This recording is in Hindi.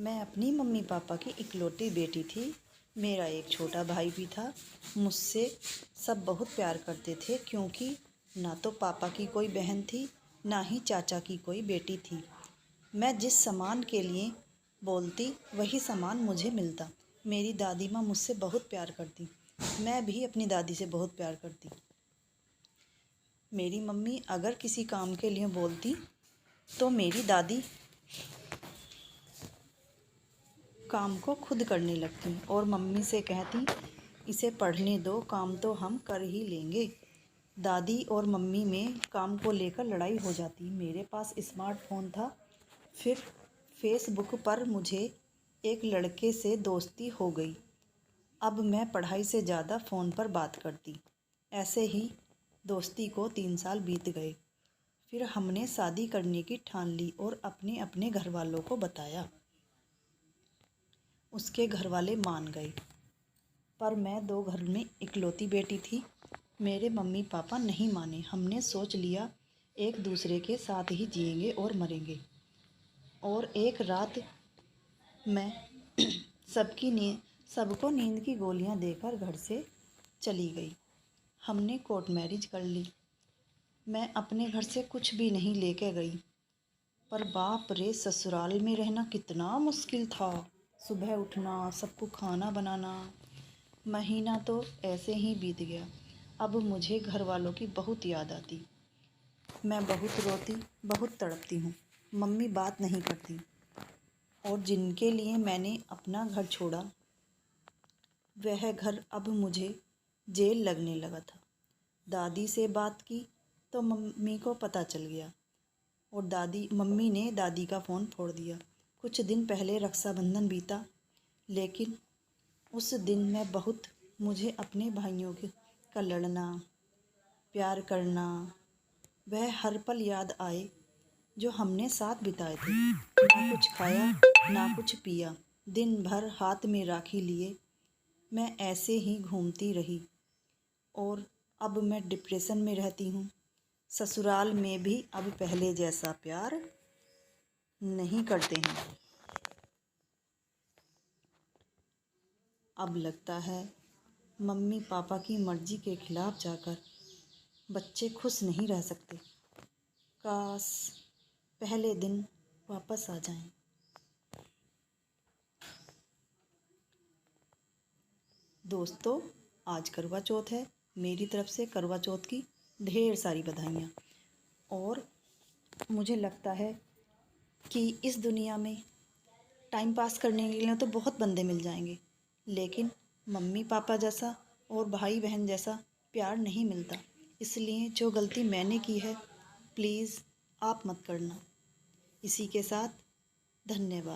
मैं अपनी मम्मी पापा की इकलौती बेटी थी। मेरा एक छोटा भाई भी था। मुझसे सब बहुत प्यार करते थे क्योंकि ना तो पापा की कोई बहन थी, ना ही चाचा की कोई बेटी थी। मैं जिस सामान के लिए बोलती वही सामान मुझे मिलता। मेरी दादी माँ मुझसे बहुत प्यार करती। मैं भी अपनी दादी से बहुत प्यार करती। मेरी मम्मी अगर किसी काम के लिए बोलती तो मेरी दादी काम को खुद करने लगती और मम्मी से कहती, इसे पढ़ने दो, काम तो हम कर ही लेंगे। दादी और मम्मी में काम को लेकर लड़ाई हो जाती। मेरे पास स्मार्टफोन था। फिर फेसबुक पर मुझे एक लड़के से दोस्ती हो गई। अब मैं पढ़ाई से ज़्यादा फ़ोन पर बात करती। ऐसे ही दोस्ती को 3 साल बीत गए। फिर हमने शादी करने की ठान ली और अपने अपने घर वालों को बताया। उसके घर वाले मान गए, पर मैं 2 घर में इकलौती बेटी थी। मेरे मम्मी पापा नहीं माने। हमने सोच लिया एक दूसरे के साथ ही जिएंगे और मरेंगे। और एक रात मैं सबको नींद की गोलियां देकर घर से चली गई। हमने कोर्ट मैरिज कर ली। मैं अपने घर से कुछ भी नहीं लेके गई, पर बाप रे, ससुराल में रहना कितना मुश्किल था। सुबह उठना, सबको खाना बनाना, महीना तो ऐसे ही बीत गया। अब मुझे घर वालों की बहुत याद आती। मैं बहुत रोती, बहुत तड़पती हूँ। मम्मी बात नहीं करती और जिनके लिए मैंने अपना घर छोड़ा वह घर अब मुझे जेल लगने लगा था। दादी से बात की तो मम्मी को पता चल गया और मम्मी ने दादी का फ़ोन फोड़ दिया। कुछ दिन पहले रक्षाबंधन बीता, लेकिन उस दिन मुझे अपने भाइयों का लड़ना, प्यार करना, वह हर पल याद आए जो हमने साथ बिताए थे। ना कुछ खाया, ना कुछ पिया, दिन भर हाथ में राखी लिए मैं ऐसे ही घूमती रही। और अब मैं डिप्रेशन में रहती हूँ। ससुराल में भी अब पहले जैसा प्यार नहीं करते हैं। अब लगता है मम्मी पापा की मर्जी के खिलाफ जाकर बच्चे खुश नहीं रह सकते। काश पहले दिन वापस आ जाएं। दोस्तों, आज करवा चौथ है। मेरी तरफ से करवा चौथ की ढेर सारी बधाइयाँ। और मुझे लगता है कि इस दुनिया में टाइम पास करने के लिए तो बहुत बंदे मिल जाएंगे, लेकिन मम्मी पापा जैसा और भाई बहन जैसा प्यार नहीं मिलता। इसलिए जो गलती मैंने की है, प्लीज़ आप मत करना। इसी के साथ धन्यवाद।